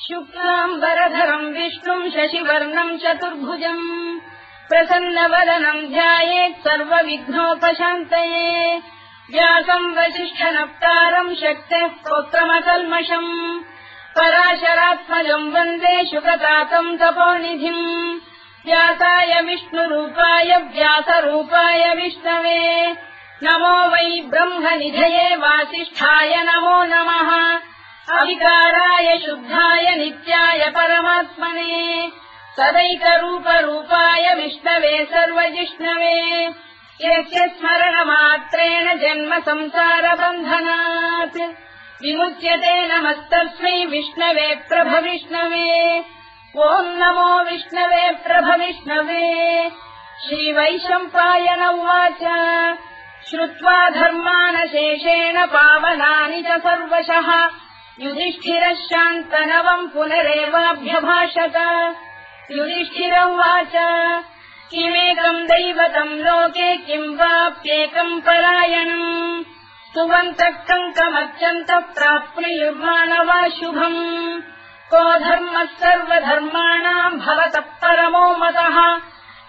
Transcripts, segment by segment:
शुक्लाम्बरधरम् विष्णुम् शशिवर्णम् चतुर्भुजम् प्रसन्नवदनम् ध्यायेत् सर्वविघ्नोपशान्तये व्यासम् वसिष्ठनप्तारम् शक्तेः स्तोत्रमकल्मषम् पराशरात्मजम् वन्दे शुकतातम् तपोनिधिम् व्यासाय विष्णुरूपाय व्यासरूपाय विष्णवे नमो वै ब्रह्मनिधये वासिष्ठाय नमो नमः अविकाराय शुद्धाय नित्याय परमात्मने सदैकरूपरूपाय विष्णवे सर्वजिष्णवे यस्य स्मरणमात्रेण जन्म संसारबन्धनात् विमुच्यते नमस्तस्मै विष्णवे प्रभविष्णवे ॐ नमो विष्णवे प्रभविष्णवे श्रीवैशम्पायन उवाच श्रुत्वा धर्मानशेषेण पावनानि च सर्वशः युधिष्ठिरः शान्तनवम् पुनरेवाभ्यभाषत युधिष्ठिर उवाच किमेकम् दैवतम् लोके किम् वाप्येकम् परायणम् स्तुवन्तः कङ्कमर्चन्तः प्राप्नुयुर्मानवा शुभम् को धर्मः सर्वधर्माणाम् भवतः परमो मतः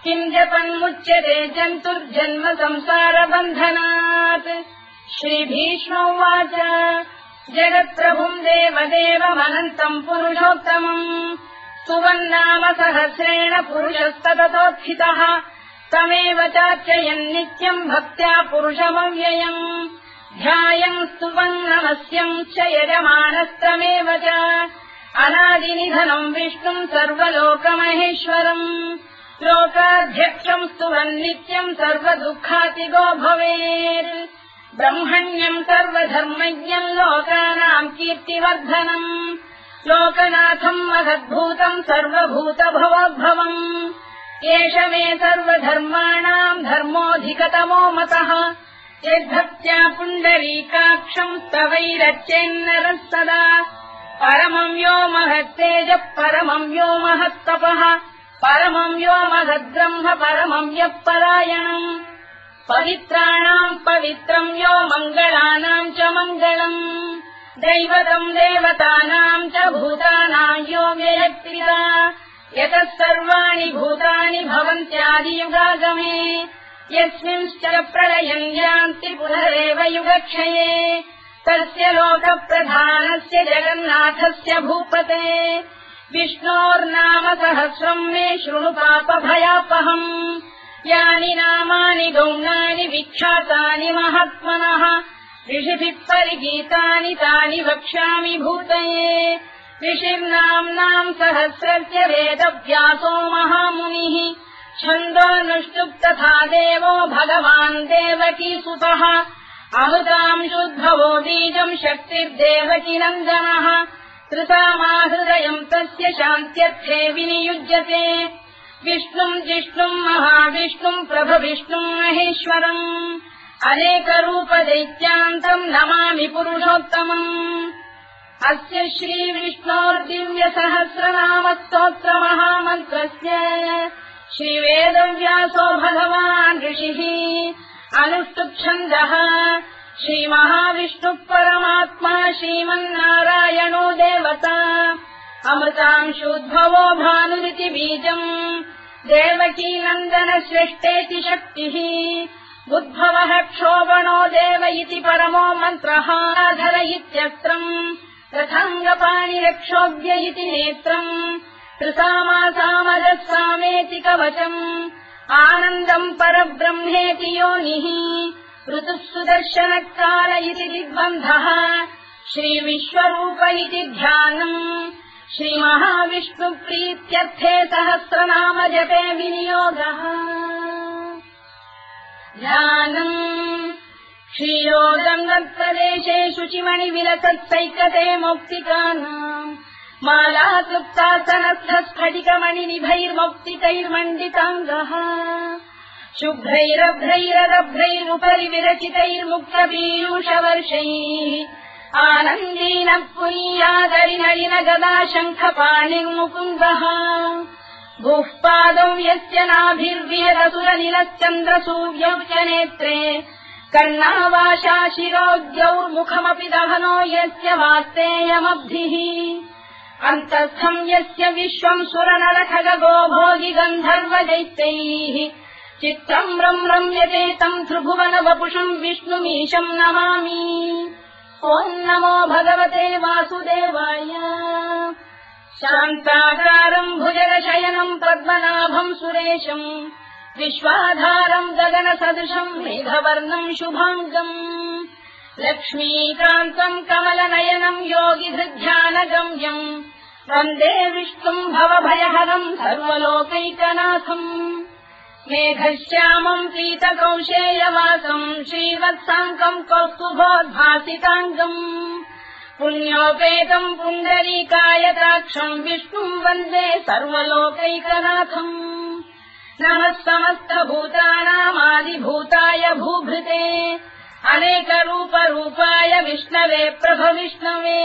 किम् जपन्मुच्यते जन्तुर्जन्म संसारबन्धनात् श्रीभीष्म उवाच जगत्प्रभुम् देवदेवमनन्तम् पुरुषोत्तमम् स्तुवन्नाम सहस्रेण पुरुषस्तततोत्थितः तमेव चार्चयन् नित्यम् भक्त्या पुरुषमव्ययम् ध्यायम् स्तुवन् नमस्यम् च यजमानस्तमेव च अनादिनिधनम् विष्णुम् सर्वलोकमहेश्वरम् लोकाध्यक्षम् स्तुवन् नित्यम् सर्वदुःखातिगो भवेत् ब्रह्मण्यम् सर्वधर्मज्ञम् लोकानाम् कीर्तिवर्धनम् लोकनाथम् महद्भूतम् सर्वभूतभवोद्भवम् एष मे सर्वधर्माणाम् धर्मोऽधिकतमो मतः यद्भक्त्या पुण्डरीकाक्षम् स्तवैरच्चेन्नरः सदा परमम् यो महत्तेजः परमम् यो महत्तपः परमम् यो महद्ब्रह्म परमम् यः परायणम् पवित्राणाम् पवित्रम् यो मङ्गलानाम् च मङ्गलम् दैवतम् देवतानाम् च भूतानाम् यो व्ययक्तिदा यतः सर्वाणि भूतानि भवन्त्यादियुगागमे यस्मिंश्च प्रलयम् यान्ति पुनरेव युगक्षये तस्य लोकप्रधानस्य जगन्नाथस्य भूपते विष्णोर्नाम सहस्रम् मे शृणु पापभयापहम् यानि नामानि गौणानि विख्यातानि महात्मनः ऋषिभिः परिगीतानि तानि वक्ष्यामि भूतये ऋषिर्नाम्नाम् सहस्रस्य वेदव्यासो महामुनिः छन्दोऽनुष्टुप् तथा देवो भगवान् देवकीसुतः अमृतांशुद्भवो बीजम् शक्तिर्देवकी नन्दनः त्रिसामाहृदयम् तस्य शान्त्यर्थे विनियुज्यते विष्णुम् जिष्णुम् महाविष्णुम् प्रभविष्णुम् महेश्वरम् अनेकरूपदैत्यान्तम् नमामि पुरुषोत्तमम् अस्य श्रीविष्णोर्दिव्यसहस्रनामस्तोत्रमहामन्त्रस्य श्रीवेदव्यासो भगवान् ऋषिः अनुष्टुप्छन्दः श्रीमहाविष्णुः परमात्मा श्रीमन्नारायणो देवता अमृतांशोद्भवो भानुरिति बीजम् देवकी नन्दन श्रेष्ठेति शक्तिः उद्भवः क्षोभणो देव इति परमो मन्त्रः धर इत्यस्त्रम् रथाङ्गपाणिरक्षोभ्य इति नेत्रम् त्रिसामासामजः सामेति कवचम् आनन्दम् परब्रह्मेति योनिः ऋतुः सुदर्शनकाल इति दिग्बन्धः श्रीविश्वरूप इति ध्यानम् श्रीमहाविष्णुप्रीत्यर्थे सहस्रनाम जपे विनियोगः ध्यानम् क्षीरोदङ्गप्रदेशे शुचिमणिविलसत्सैकते मौक्तिकानाम् मालाक्लुप्तासनस्थस्फटिकमणिनिभैर्मौक्तिकैर्मण्डिताङ्गः शुभ्रैरभ्रैरदभ्रैरुपरि विरचितैर्मुक्तपीयूषवर्षैः आनन्दीनः पुनीयादरिनरिन गदा शङ्खपाणिर्मुकुन्दः भूः पादौ यस्य नाभिर्विहरसुरनिलश्चन्द्रसूर्यौ च नेत्रे कर्णावाशा शिरोद्यौर्मुखमपि दहनो यस्य वास्तेयमब्धिः अन्तस्थम् यस्य विश्वम् सुरनरखगो भोगि गन्धर्वदैत्यैः चित्रम् रम्यते तम् त्रिभुवन वपुषम् विष्णुमीशम् नमामि। ॐ नमो भगवते वासुदेवाय। शान्ताकारम् भुजगशयनम् पद्मनाभम् सुरेशम् विश्वाधारम् गगनसदृशम् मेघवर्णम् शुभाङ्गम् लक्ष्मीकान्तम् कमलनयनम् योगिहृध्यानगम्यम् वन्दे विष्णुम् भवभयहरम् सर्वलोकैकनाथम्। मेघश्यामम् पीतकौशेयवासम् श्रीवत्साङ्कम् कौस्तुभोद्भासिताङ्गम् पुण्योपेतम् पुण्डरीकायताक्षम् विष्णुम् वन्दे सर्वलोकैकनाथम्। नमः समस्तभूतानामादिभूताय भूभृते अनेकरूपरूपाय विष्णवे प्रभविष्णवे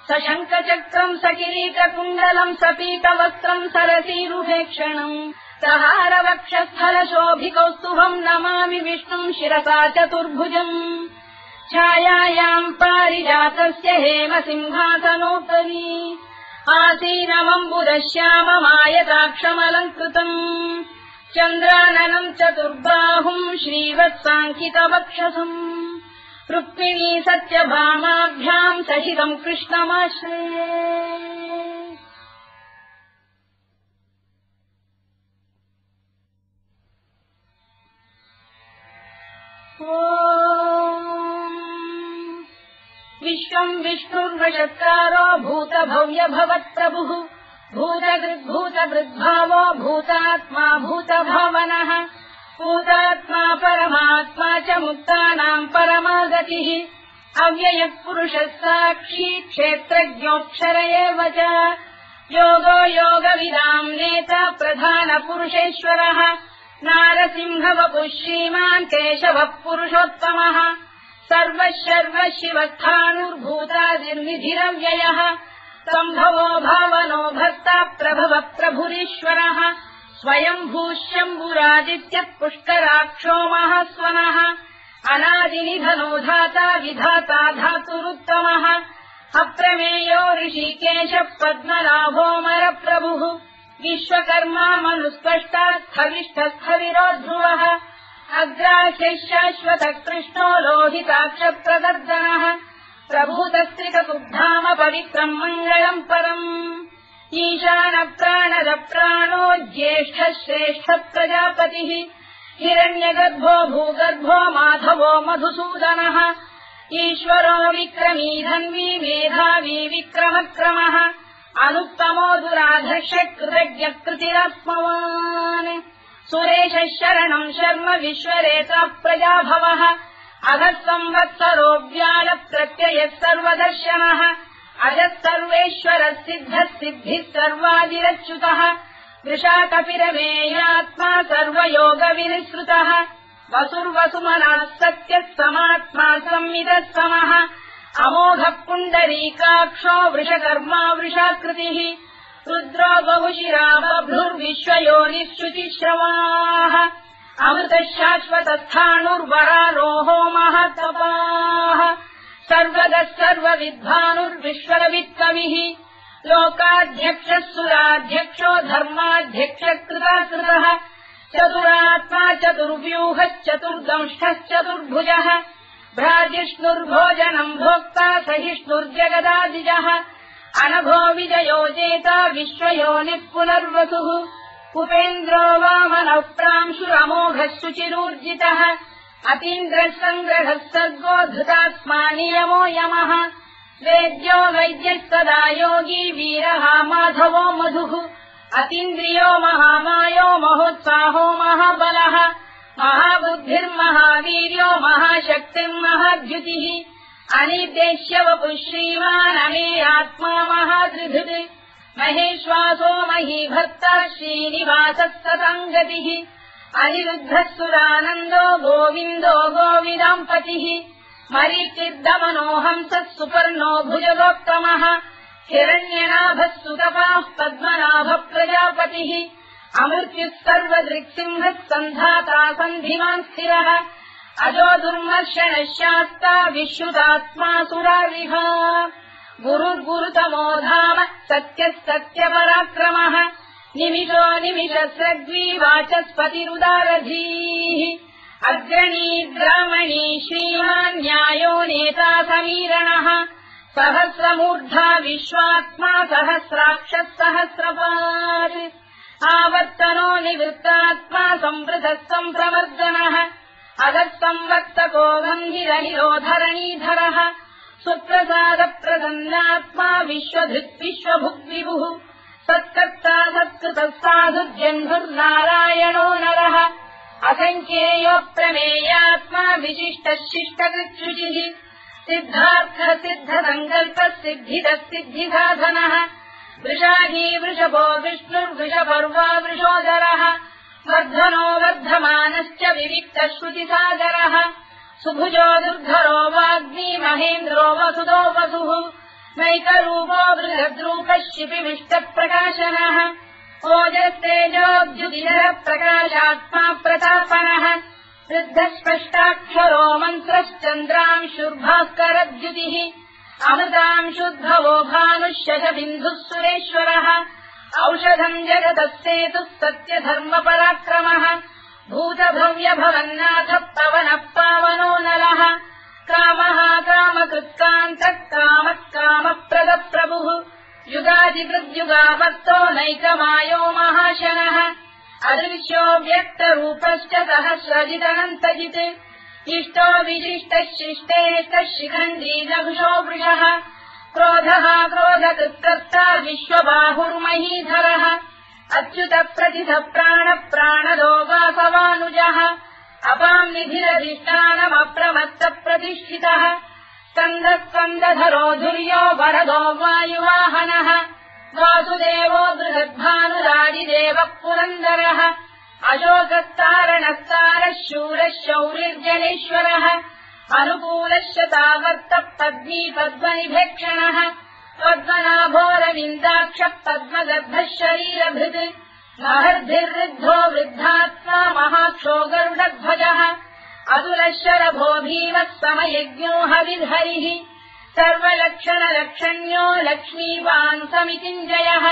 सशङ्खचक्रम् सकिरीटकुण्डलम् सपीतवस्त्रम् सरसीरुभेक्षणम् सहारवक्षस्थलशोभिकौस्तुभम् नमामि विष्णुम् शिरसा चतुर्भुजम्। छायायाम् पारिजातस्य हेमसिंहासनोपरि आसीनमम्बुदश्याममायताक्षमलङ्कृतम् चन्द्राननम् चतुर्बाहुम् श्रीवत्साङ्कितवक्षसम् रुक्मिणी सत्यभामाभ्याम् सहितम् कृष्णमाश्रये। विश्वम् विष्णुर्वषत्कारो भूतभव्य भवत्प्रभुः भूतकृद्भूतभृद्भावो भूतात्मा भूतभावनः भूतात्मा परमात्मा च मुक्तानाम् परमागतिः अव्ययः पुरुषः साक्षी क्षेत्रज्ञोऽक्षर एव च योगो योगविदाम् नेता प्रधानपुरुषेश्वरः नारसिंहवपुः श्रीमान् केशवः पुरुषोत्तमः सर्वः शर्वः शिवस्थाणुर्भूतादिर्निधिरव्ययः सम्भवो भावनो भर्ता प्रभवः प्रभुरीश्वरः स्वयम्भूः शम्भुरादित्यः पुष्कराक्षो महास्वनः अनादिनिधनो धाता विधाता धातुरुत्तमः अप्रमेयो ऋषिकेशः पद्मनाभोऽमरप्रभुः विश्वकर्मा मनुस्पष्टा स्थविष्ठस्थविरो ध्रुवः अग्राह्यः शाश्वतः कृष्णो लोहिताक्षप्रदर्दनः प्रभूतस्त्रिककुब्धाम पवित्रम् मङ्गलम् परम् ईशानप्राणदप्राणो ज्येष्ठः श्रेष्ठः प्रजापतिः हिरण्यगर्भो भूगर्भो माधवो मधुसूदनः ईश्वरो विक्रमी धन्वी मेधावी विक्रमक्रमः अनुत्तमो दुराधर्षः कृतज्ञः कृतिरात्मवान् सुरेशः शरणम् शर्म विश्वरेता प्रजाभवः अधः संवत्सरो व्यालप्रत्ययः सर्वदर्शनः अजः सर्वेश्वरः सिद्धः सिद्धिः सर्वादिरच्युतः वृषाकपिरमेयात्मा सर्वयोगविनिसृतः वसुर्वसुमनः सत्यः समात्मा संविदः समः अमोघः पुण्डरीकाक्षो वृषकर्मा वृषाकृतिः रुद्रो बहुशिरा बभ्रुर्विश्वयोनिः शुचिश्रवाः अमृतः शाश्वतस्थाणुर्वरारोहो महातपाः सर्वगः सर्वविद्वानुर्विश्वरवित्कविः लोकाध्यक्षः सुराध्यक्षो धर्माध्यक्षः कृताकृतः चतुरात्मा चतुर्व्यूहश्चतुर्दंष्टश्चतुर्भुजः भ्राजिष्णुर्भोजनम् भोक्ता सहिष्णुर्जगदादिजः अनभो विजयो जेता विश्वयोनिः पुनर्वसुः उपेन्द्रो वामनः प्रांशुरमोघः शुचिरूर्जितः अतीन्द्रः सङ्ग्रहः सर्गो धृतात्मा नियमो यमः वेद्यो वैद्यः सदा योगी वीरः माधवो मधुः अतीन्द्रियो महामायो महोत्साहो महाबलः महाबुद्धिर्महावीर्यो महाशक्तिर्महाद्युतिः अनिर्देश्य वपुः श्रीमान् अमेयात्मा महात्रिधृत् महेश्वासो महीभर्ता श्रीनिवासः सताङ्गतिः अनिरुद्धः सुरानन्दो गोविन्दो गोविदाम्पतिः मरीचिर्दमनो हंसः सुपर्णो भुजगोत्तमः हिरण्यनाभः सुतपाः पद्मनाभः प्रजापतिः अमृत्युः सर्वदृक्सिंहः सन्धाता सन्धिमान् स्थिरः अजो दुर्मर्शनः शास्ता विश्रुतात्मा सुरारिः गुरुर्गुरुतमो धाम सत्यः सत्यपराक्रमः निमिषो निमिषस्रग्वी वाचस्पतिरुदारधीः अग्रणी ग्रामणी श्रीमान् न्यायो नेता समीरणः सहस्रमूर्धा विश्वात्मा सहस्राक्षः सहस्रपात् आवर्तनो निवृत्तात्मा संवृतः सम्प्रवर्धनः अधःसंवर्तको गन्धिरनिरोधरणीधरः सुप्रसादप्रसन्नात्मा विश्वधृत् विश्वभुग्विभुः सत्कर्ता सत्कृतः साधुर्जन्धुर्नारायणो नरः असङ्ख्येयो प्रमेयात्मा विशिष्टः शिष्टकृच्छुचिः सिद्धार्थः सिद्धसङ्कल्पः सिद्धिदः सिद्धिसाधनः वृषाही वृषभो विष्णुर्वृषपर्वा वृषोदरः वर्धनो वर्धमानश्च विविक्तः श्रुतिसागरः सुभुजो दुर्धरो वाग्मी महेन्द्रो वसुदो वसुः नैकरूपो बृहद्रूपः शिपिविष्टप्रकाशनः ओजस्तेजोद्युतिधरः प्रकाशात्मा प्रतापनः वृद्धः स्पष्टाक्षरो मन्त्रश्चन्द्रांशुर्भास्करद्युतिः अमृतांशुद्भवो भानुः शशबिन्दुः सुरेश्वरः औषधम् जगतः सेतुः सत्यधर्मपराक्रमः भूतभव्यभवन्नाथः पवनः पावनो नरः कामः कामकृत्कान्तः कामः कामप्रदप्रभुः युगादिकृद्युगावर्तो नैकमायो महाशनः अदृश्यो व्यक्तरूपश्च सहस्रजिदनन्तजित् इष्टो विशिष्टः शिष्टेष्टः शिखण्डी नभुषो वृषः क्रोधः क्रोधकृत्कर्ता विश्वबाहुर्महीधरः अच्युतप्रतिथः प्राणदो वासवानुजः अपाम् निधिरधिष्ठानमप्रमत्तप्रतिष्ठितः स्कन्दः स्कन्दधरो धुर्यो वरदो वायुवाहनः वासुदेवो बृहद्भानुरादिदेवः पुरन्दरः अशोकस्तारणस्तारः शूरः शौरिर्जनेश्वरः अनुकूलः शतावर्तः पद्मी पद्मनिभेक्षणः पद्मनाभोरविन्दाक्षः पद्मगर्भः शरीरभृत् महर्भिर्वृद्धो वृद्धात्मा महाक्षो गरुडध्वजः अतुलः शरभो भीमः समयज्ञो हविर्हरिः सर्वलक्षणलक्षण्यो लक्ष्मीवान् समितिञ्जयः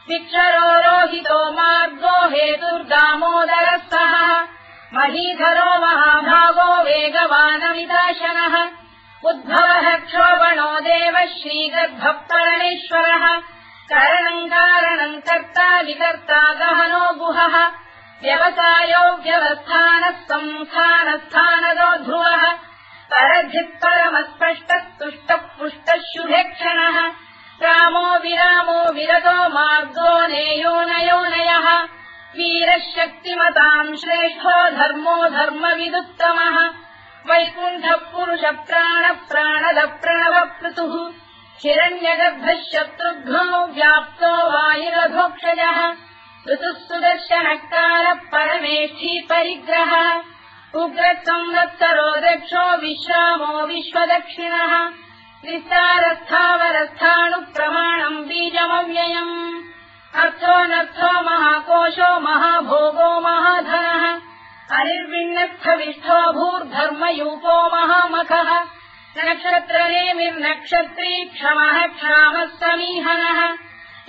विक्षरो रोहितो मार्गो हेतुर्दामोदरः महीधरो महाभागो वेगवानमिदाशनः उद्भवः क्षोभणो देवः श्रीगर्भः परमेश्वरः करणम् कारणम् कर्ता विकर्ता गहनो गुहः व्यवसायो व्यवस्थानः संस्थानस्थानदो ध्रुवः परधित्परमस्पष्टः तुष्टः पुष्टः शुभेक्षणः रामो विरामो विरतो मार्गो नेयोनयोनयः वीरः शक्तिमताम् श्रेष्ठो धर्मो धर्मविदुत्तमः वैकुण्ठः पुरुषः प्राणदः प्रणवप्लुतुः हिरण्यगर्भः शत्रुघ्नो व्याप्तो वायुरधोक्षजः ऋतुः सुदर्शनकालः परमेष्ठी परिग्रहः उग्रः संवत्सरो दक्षो विश्रामो विश्वदक्षिणः विस्तारस्थावरस्थाणुप्रमाणम् बीजमव्ययम् अर्थोऽनर्थो महाकोशो महाभोगो महाधनः हरिर्विण्णस्थविष्ठो भूर्धर्मयूपो महामखः नक्षत्रनेमिर्नक्षत्री क्षमः क्षामः समीहनः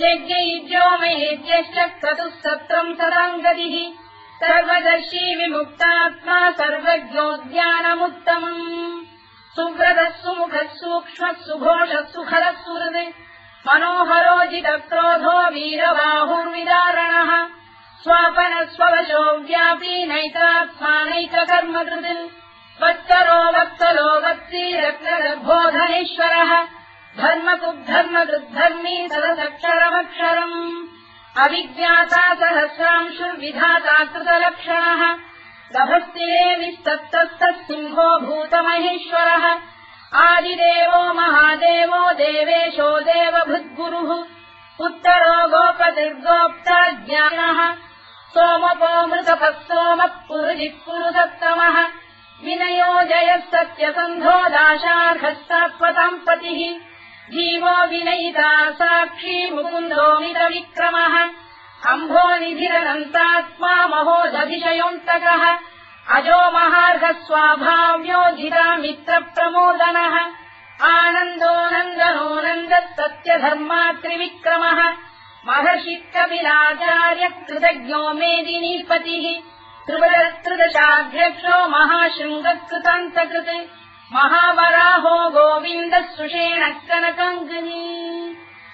यज्ञयुज्यो महेज्यश्च क्रतुः सत्रम् सदाम् गतिः सर्वदर्शी विमुक्तात्मा सर्वज्ञोद्यानमुत्तमम् सुव्रतः सुमुखः सूक्ष्मः सुघोषः सुखदः सुहृत् मनोहरोजितक्रोधो वीरबाहुर्विदारणः स्वापनः स्ववशो व्यापी नैकात्मानैककर्मकृत् वत्सरो वत्सलो वत्सी रत्नगर्भोधनेश्वरः धर्मकुद्धर्मकृद्धर्मी सदसक्षरमक्षरम् अविज्ञाता सहस्रांशुर्विधाता कृतलक्षणः गभस्तिरे विस्तप्तस्तः सिंहो भूतमहेश्वरः आदिदेवो महादेवो देवेशो देवभृद्गुरुः उत्तरो गोपतिर्गोप्ता ज्ञानः सोमपो मृतपः सोमः पुरुजिः पुरुषोत्तमः विनयो जयः सत्यसन्धो दाशार्हः सात्वताम् पतिः जीवो विनयिता साक्षी मुकुन्दोमितविक्रमः अम्भोनिधिरनन्तात्मा महोदधिशयोऽन्तकः अजो महार्घः स्वाभाव्योजिता मित्रप्रमोदनः आनन्दो नन्दनो नन्दः सत्यधर्मा त्रिविक्रमः महर्षिः कपिलाचार्यः कृतज्ञो मेदिनीपतिः त्रिदशाध्यक्षो महाशृङ्गः कृतान्तकृत् महावराहो गोविन्दः सुषेणः कनकाङ्गनी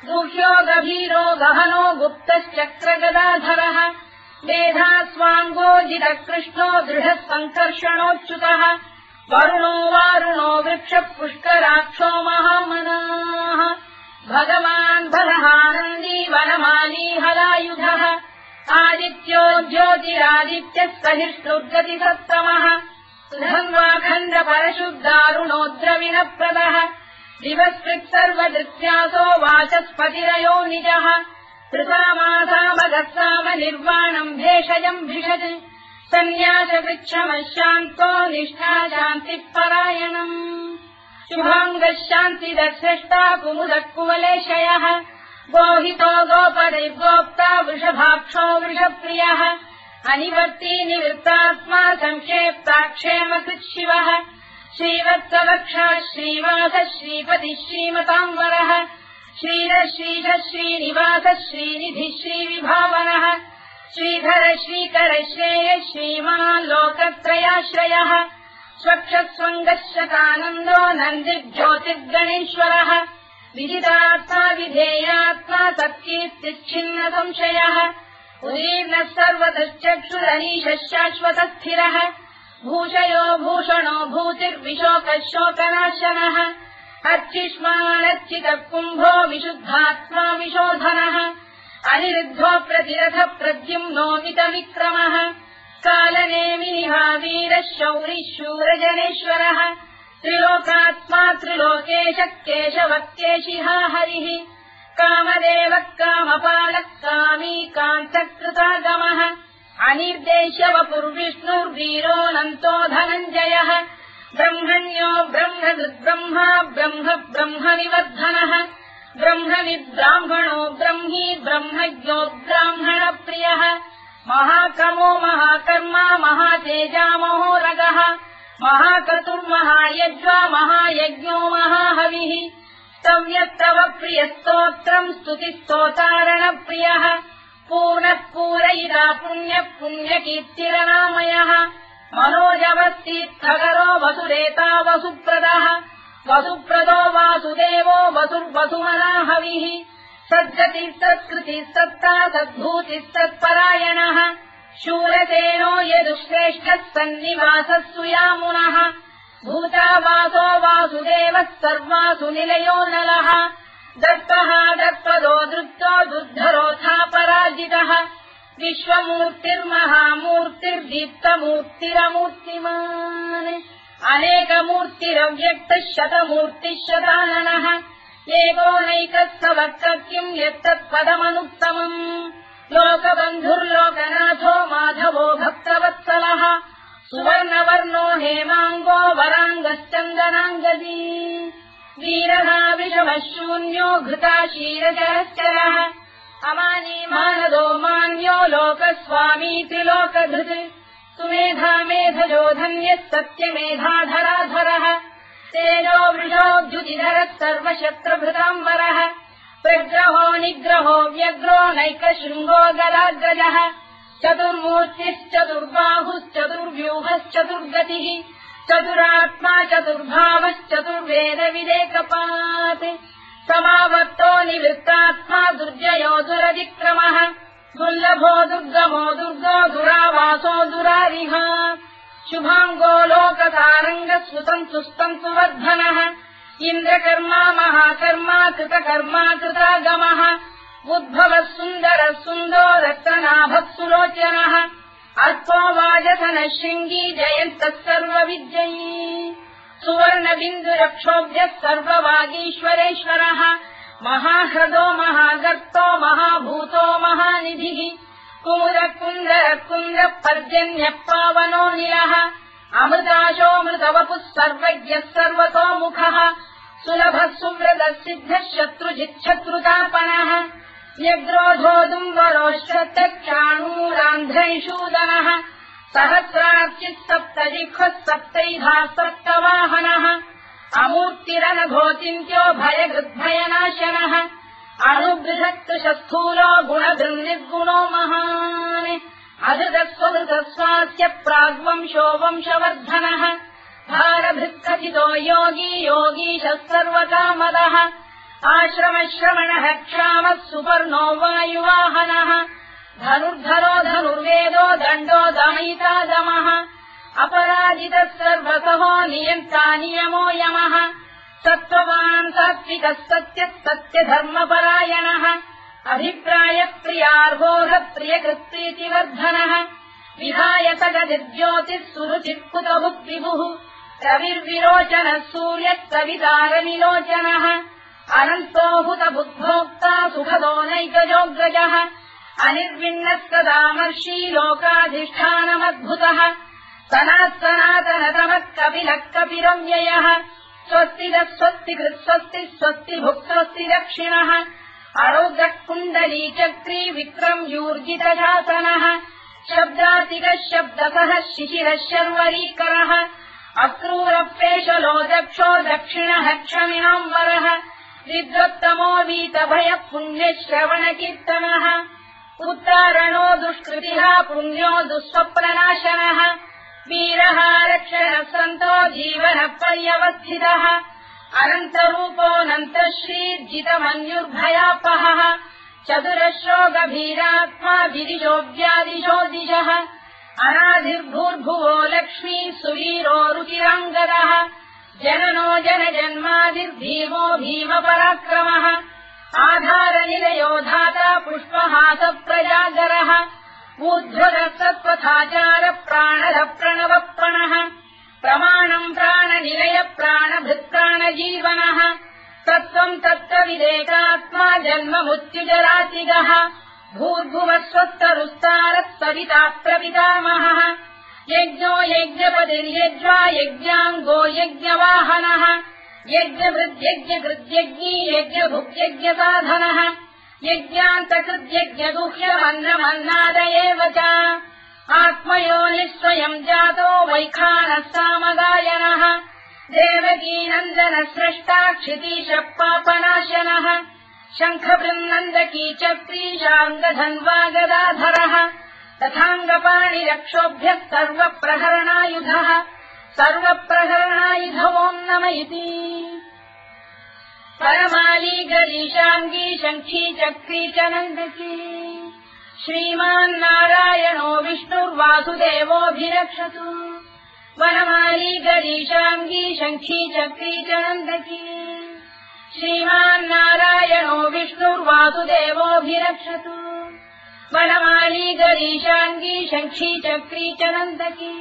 गुह्यो गभीरो गहनो गुप्तश्चक्रगदाधरः मेधास्वाङ्गोजितः कृष्णो दृढः सङ्कर्षणोच्युतः वरुणो वारुणो वृक्षः पुष्कराक्षो महामनाः भगवान् बलहानन्दी वनमाली हलायुधः आदित्यो ज्योतिरादित्यः सहिष्णुर्गतिसत्तमः सुधन्वाखण्ड परशुद्धारुणो द्रविणप्रदः दिवस्कृत् सर्वदृत्यासो वाचस्पतिरयो निजः कृतामासामगस्साम निर्वाणम् भेषजम् भिषज सन्न्यासवृक्षमशान्तो निष्ठा शान्तिः परायणम् शुभाङ्गः शान्तिदर्शष्टा कुमुदः कुवलेशयः गोहितो गोपदैर्गोप्ता वृषभाक्षो वृषप्रियः अनिवर्ती निवृत्तात्मा संक्षेप्ताक्षेमकृत् शिवः श्रीवत्सवक्षः श्रीवासः श्रीपतिः श्रीमताम्बरः श्रीधः श्रीधः श्रीनिवासः श्रीनिधिः श्रीविभावनः श्रीधर श्रीकर श्रेयः श्रीमान् लोकत्रयाश्रयः स्वक्षस्वङ्गः शतानन्दो नन्दिर्ज्योतिर्गणेश्वरः विदितात्मा विधेयात्मा सत्कीर्तिच्छिन्न संशयः उदीर्णः सर्वतश्चक्षुरनीशः शाश्वतः स्थिरः भूषयो भूषणो भूतिर्विशोकः शोकनाशनः अर्चिष्मानर्चितः कुम्भो विशुद्धात्मा विशोधनः अनिरुद्धो प्रतिरथः प्रद्युम्नोमितविक्रमः कालनेमिनिहावीरः शौरिः शूरजनेश्वरः त्रिलोकात्मा त्रिलोकेशः केशवः केशिहा हरिः कामदेवः कामपालः कामी कान्तः कृतागमः अनिर्देश्यवपुर्विष्णुर्वीरोऽनन्तो धनञ्जयः ब्रह्मण्यो ब्रह्मकृद्ब्रह्मा ब्रह्म ब्रह्मनिवर्धनः ब्रह्मविद्ब्राह्मणो ब्रह्मी ब्रह्मज्ञो ब्राह्मणप्रियः महाक्रमो महाकर्मा महातेजा महोरगः महाक्रतुर्महायज्वा महायज्ञो महाहविः स्तव्यस्तव प्रियस्तोत्रम् स्तुतिस्तोतारणप्रियः पूर्णः पूरयिता पुण्यः पुण्यकीर्तिरनामयः मनोजवस्तीर्थकरो वसुरेता वसुप्रदः वसुप्रदो वासुदेवो वसुर्वसुमनाहविः सद्गतिः सत्कृतिः सत्ता सद्भूतिः सत्परायणः शूरसेनो यदुश्रेष्ठः सन्निवासः सुयामुनः भूतावासो वासुदेवः सर्वासु निलयो नलः दत्तः दत्पदो दृप्तो दुर्धरोऽथा पराजितः विश्वमूर्तिर्महामूर्तिर्दीप्तमूर्तिरमूर्तिमान् अनेकमूर्तिरव्यक्तः शतमूर्तिः शताननः एकोनैकः सवक्तः किम् यत्तत्पदमनुत्तमम् लोकबन्धुर्लोकनाथो माधवो भक्तवत्सलः सुवर्णवर्णो हेमाङ्गो वराङ्गश्चन्दनाङ्गदी वीरः विषमः शून्यो घृता क्षीरजरश्चरः अमानी मानदो मान्यो लोकस्वामी त्रिलोकधृत् सुमेधा मेधजो धन्यः सत्यमेधाधराधरः तेजो वृषोऽद्युतिधरः सर्वशत्रभृताम्बरः प्रग्रहो निग्रहो व्यग्रो नैकशृङ्गो गदाग्रजः चतुर्मूर्तिश्चतुर्बाहुश्चतुर्व्यूहश्चतुर्गतिः चतुरात्मा चतुर्भावश्चतुर्वेदविदेकपात् समावर्तो निवृत्तात्मा दुर्जयो दुरतिक्रमः दुर्लभो दुर्गमो दुर्गो दुरावासो दुरारिः शुभाङ्गो लोकतारङ्गः सुतम् सुवर्धनः इन्द्रकर्मा महाकर्मा कृतकर्मा कृतागमः उद्भवः सुन्दरः सुन्दो रक्तनाभः सुलोचनः अल्पो वाजसनः शृङ्गी जयन्तः सर्वविद्ययी सुवर्णबिन्दुरक्षोभ्यः सर्ववागीश्वरेश्वरः महाह्रदो महागर्तो महाभूतो महानिधिः कुमुदः कुन्दरः कुन्दः पर्जन्यः पावनो निलः अमृताशोऽमृतवपुः सर्वज्ञः सर्वतोमुखः सुलभः सुव्रतः सिद्धः शत्रुजिच्छत्रुतापनः न्यग्रोधोदुम्बरोश्चक्षाणूरान्ध्रैषूदनः सहस्रार्चिः सप्तजिह्वः सप्तैधा सप्तवाहनः अमूर्तिरनघोचिन्त्यो भयगृद्भयनाशनः अणुबृहत्कृशस्थूलो गुणधृन्निर्गुणो महान् अधृतस्वधृतस्वास्य प्राग्वंशो वंशवर्धनः भारभृत्कथितो योगी योगीशः सर्वकामदः आश्रमश्रवणः क्षामः सुपर्णो वायुवाहनः धनुर्धरो धनुर्वेदो दण्डो दमयिता दमः अपराजितः सर्वसहो नियन्ता नियमो यमः सत्त्ववान् सात्विकः सत्यः सत्यधर्मपरायणः अभिप्रायप्रियार्होः प्रियकृत्प्रीतिवर्धनः विहाय सगतिर्ज्योतिः सुरुचित्कुतभुक्विभुः रविर्विरोचनः सूर्यः सवितारनिलोचनः अनन्तो हुतबुद्भोक्ता सुखदो नैकजोऽग्रजः अनिर्विण्णः सदामर्षी लोकाधिष्ठानमद्भुतः सनातनतमः कपिलः कपिरव्ययः स्वस्तिदः स्वस्तिकृत् स्वस्तिः स्वस्तिभुक् स्वस्ति दक्षिणः अरोग्रः कुण्डलीचक्री विक्रम्यूर्जितशासनः शब्दातिकः शब्दसः शिशिरः शर्वरीकरः अक्रूरप्रेषलो दक्षो दक्षिणः क्षमिणाम्बरः विद्वत्तमो वीतभयः पुण्यश्रवणकीर्तनः उत्तारणो दुष्कृतिः पुण्यो दुःस्वप्ननाशनः वीरः रक्षणः सन्तो जीवनः पर्यवस्थितः अनन्तरूपोऽनन्तश्रीर्जितमन्युर्भयापहः चतुरश्रो गभीरात्मा विदिशो व्यादिशो दिशः अनाधिर्भूर्भुवो लक्ष्मी सुवीरो रुचिराङ्गदः जननो जनजन्मादिर्भीमो भीमपराक्रमः आधारनिलयो धाता पुष्पहासप्रजागरः ऊर्ध्वरः सत्त्वथाचार प्राणः प्रणवप्रणः प्रमाणम् प्राणनिलय प्राणभृत्प्राणजीवनः तत्त्वम् तत्त्वविदेकात्मा जन्ममृत्युजरातिगः भूर्भुवः स्वस्तरुस्तारः सविता प्रपितामहः यज्ञो यज्ञपतिर्यज्वा यज्ञाङ्गो यज्ञवाहनः यज्ञभृद्यज्ञकृद्यज्ञी यज्ञभुक्यज्ञसाधनः यज्ञान्तकृद्यज्ञगुह्यमन्नमन्नाद एव च आत्मयोनिः स्वयम् जातो वैखानः सामगायनः देवकीनन्दनः स्रष्टा क्षितीशः पापनाशनः शङ्खबृन्नन्दकी चक्रीशाङ्गधन्वा गदाधरः तथाङ्गपाणिरक्षोभ्यः सर्वप्रहरणायुधः सर्वप्रहरणायुधवोम् नम इति परमाली गरीशाङ्गी शङ्खी चक्री च नन्दकी श्रीमान्नारायणो विष्णुर्वासुदेवोऽभिरक्षतु वनमाली गरीशाङ्गी शङ्खी चक्री च नन्दकी श्रीमान्नारायणो विष्णुर्वासुदेवोऽभिरक्षतु वनमाली गरीशाङ्गी शङ्खी चक्री च नन्दकी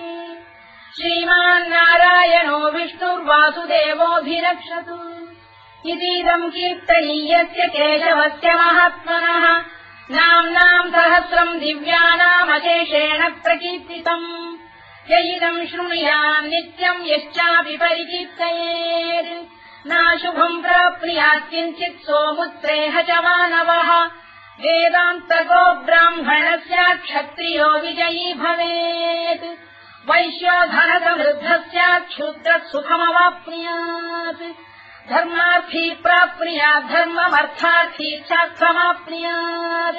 श्रीमान्नारायणो विष्णुर्वासुदेवोऽभिरक्षतु इतीदम् कीर्तनीयस्य केशवस्य महात्मनः नाम्नाम् सहस्रम् दिव्यानामशेषेण प्रकीर्तितम् य इदम् शृणुयाम् नित्यम् यश्चापि परिकीर्तयेत् नाशुभम् प्राप्नुयात् किञ्चित् सोमुत्रेह च मानवः वेदान्तको ब्राह्मणस्य क्षत्रियो विजयी भवेत् वैश्यो धनसमृद्धः स्यात् क्षुद्रः सुखमवाप्नुयात् धर्मार्थी प्राप्नुयात् धर्ममर्थार्थी चार्थमाप्नुयात्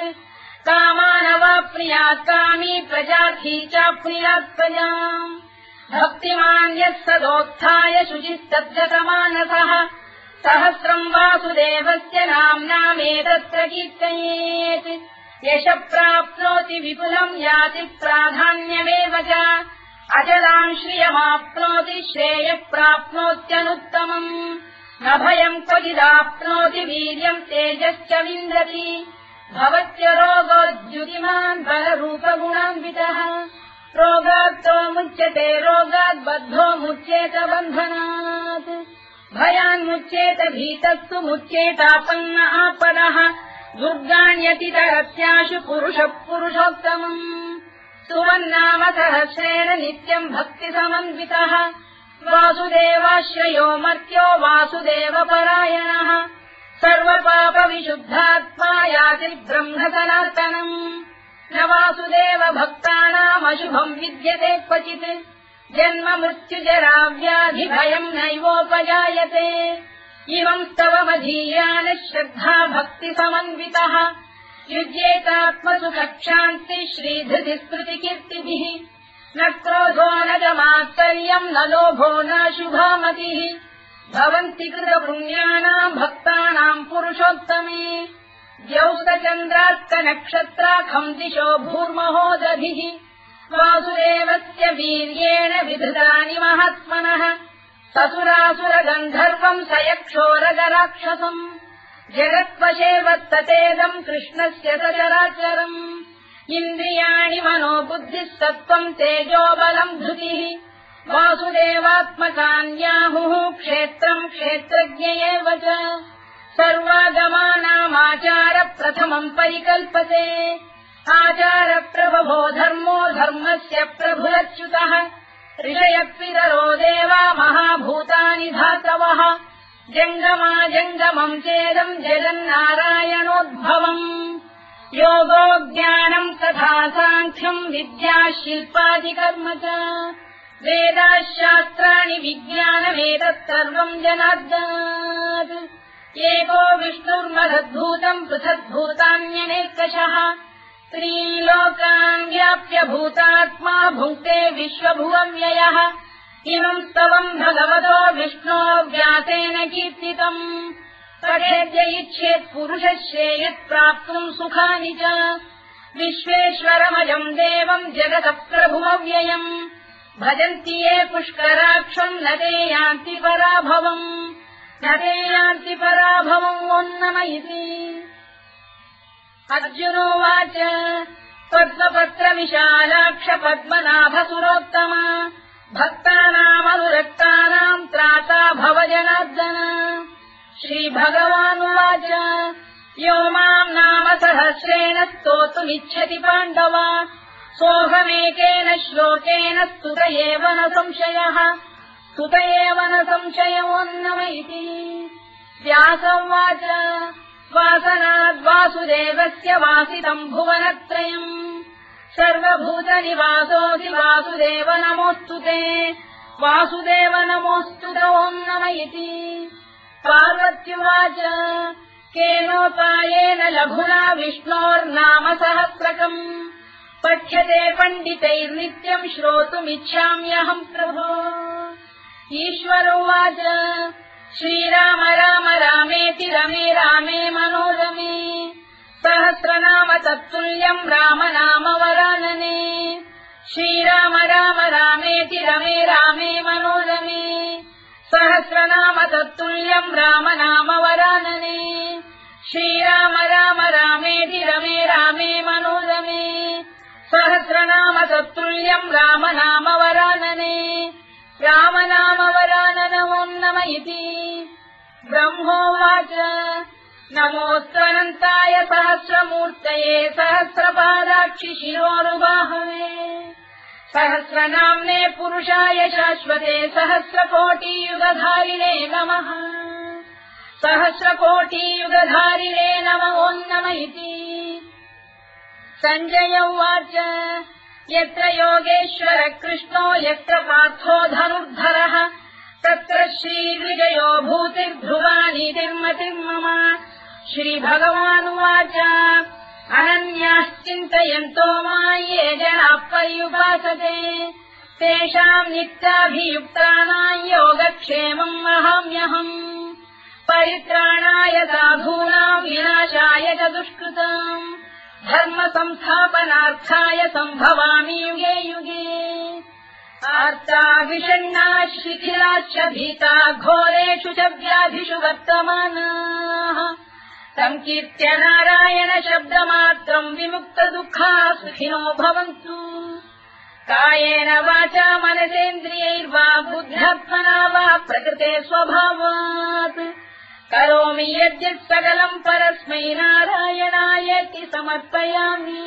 कामानवाप्नुयात् कामी प्रजार्थी चाप्नुयात् प्रजाम् भक्तिमान् यः सदोत्थाय शुचिस्तद्गतमानसः सहस्रम् वासुदेवस्य नाम्नामेतत्र कीर्तयेत् यशः प्राप्नोति विपुलम् याति प्राधान्यमेव च अचलाम् श्रियमाप्नोति श्रेयः प्राप्नोत्यनुत्तमम् न भयम् क्वचिदाप्नोति वीर्यम् तेजश्च विन्दति भवत्य रोगोद्युतिमान् बलरूपगुणान्वितः रोगात्तो मुच्यते रोगात् बद्धो मुच्येत बन्धनात् भयान्मुच्येत भीतस्तु मुच्येतापन्न आपदः दुर्गाण्यतितरत्याशु पुरुषः पुरुषोत्तमम् सुवन्नाम सहस्रेण नित्यम् भक्तिसमन्वितः वासुदेवाश्रयो मर्त्यो वासुदेवपरायणः सर्वपापविशुद्धात्मा याति ब्रह्म सनातनम् न वासुदेव भक्तानामशुभम् विद्यते क्वचित् जन्म मृत्युजरा व्याधि भयम् नैवोपजायते इमं स्तवमधीयान श्रद्धा भक्ति समन्वितः युज्येतात्मसुखक्षान्ति श्रीधृति स्मृति कीर्तिभिः न क्रोधो न च मात्सर्यम् न लोभो न शुभामतिः भवन्ति कृतपुण्यानाम् भक्तानाम् पुरुषोत्तमे द्यौस्तचन्द्रार्कनक्षत्राखम् दिशो भूर्महो दधिः वासुदेवस्य वीर्येण विधृतानि महात्मनः ससुरासुरगन्धर्वम् स यक्षोरगराक्षसम् जगत्वशेवत्ततेदम् कृष्णस्य सचराचरम् इन्द्रियाणि मनो बुद्धिः सत्त्वम् तेजो बलम् धृतिः वासुदेवात्मकान्याहुः क्षेत्रम् क्षेत्रज्ञ एव च सर्वागमानामाचार प्रथमम् परिकल्पते आचार प्रभवो धर्मो धर्मस्य प्रभुरच्युतः ऋषयः देवा महाभूतानि धातवः जङ्गमा जङ्गमम् चेदम् जगन्नारायणोद्भवम् योगो ज्ञानम् तथा साङ्ख्यम् विद्या शिल्पादिकर्म च वेदाः शास्त्राणि विज्ञानमेतत् सर्वम् जनार्दनात् एको विष्णुर्महद्भूतम् पृथग्भूतान्यनेकशः त्रीन् लोकान् व्याप्य भूतात्मा भुङ्क्ते विश्वभुवव्ययः इमम् स्तवम् भगवतो विष्णो व्यासेन कीर्तितम् पठेद्य इच्छेत् पुरुषः श्रेयत् प्राप्तुम् सुखानि च विश्वेश्वरमजम् देवम् जगतः प्रभुमव्ययम् भजन्ति ये पुष्कराक्षम् न ते यान्ति पराभवम् न ते यान्ति पराभवम् ओन्नमयिति अर्जुनोवाच पद्मपत्रविशालाक्ष पद्मनाभसुरोत्तमा भक्तानामनुरक्तानाम् त्राता भव जनार्दन श्रीभगवानुवाच यो माम् नाम सहस्रेण स्तोतुमिच्छति पाण्डव सोऽहमेकेन श्लोकेन स्तुत एव न संशयः स्तुत एव न संशयोऽन्नम इति व्यासोवाच वासनाद्वासुदेवस्य वासितम् भुवनत्रयम् सर्वभूतनिवासोऽसि वासुदेव नमोऽस्तु ते वासुदेव नमोऽस्तु ते ओन्नम इति पार्वत्युवाच केनोपायेन लघुना विष्णोर्नाम सहस्रकम् पठ्यते पण्डितैर्नित्यम् श्रोतुमिच्छाम्यहम् प्रभो ईश्वरोवाच श्रीराम राम रामेति रमे रामे मनोरमे सहस्रनाम तत्तुल्यम् राम नाम वरानने श्रीराम राम रामेति रमे रामे मनोरमे सहस्रनाम तत्तुल्यम् राम नाम वरानने श्रीराम राम रामेति रमे रामे मनोरमे सहस्रनाम तत्तुल्यम् राम नाम वरानने राम नाम वराननमोन्नम इति ब्रह्मोवाच नमोऽस्त्वनन्ताय सहस्रमूर्तये सहस्रपादाक्षि शिरोरुबाहवे सहस्रनाम्ने पुरुषाय शाश्वते सहस्रकोटियुगधारिणे नमः सहस्रकोटियुगधारिणे नमोऽन्नम इति सञ्जय उवाच यत्र योगेश्वर कृष्णो यत्र पार्थो धनुर्धरः तत्र श्रीविजयो भूतिर्ध्रुवानीतिर्मतिर्मम श्रीभगवानुवाच अनन्याश्चिन्तयन्तो मां ये जनाः पर्युपासते तेषाम् नित्याभियुक्तानां योगक्षेमम् वहाम्यहम् परित्राणाय साधूनां विनाशाय च दुष्कृताम् धर्म संस्थापनार्थाय सम्भवामि युगे युगे आर्ता विषण्णा शिथिलाश्च भीता घोरेषु च व्याधिषु वर्तमानाः संकीर्त्य नारायण शब्दमात्रम् विमुक्त दुःखाः सुखिनो भवन्तु कायेन वाचा मनसेन्द्रियैर्वा बुद्ध्यात्मना वा प्रकृते स्वभावात् करोमि यद्यत् सकलम् परस्मै नारायणायेति समर्पयामि।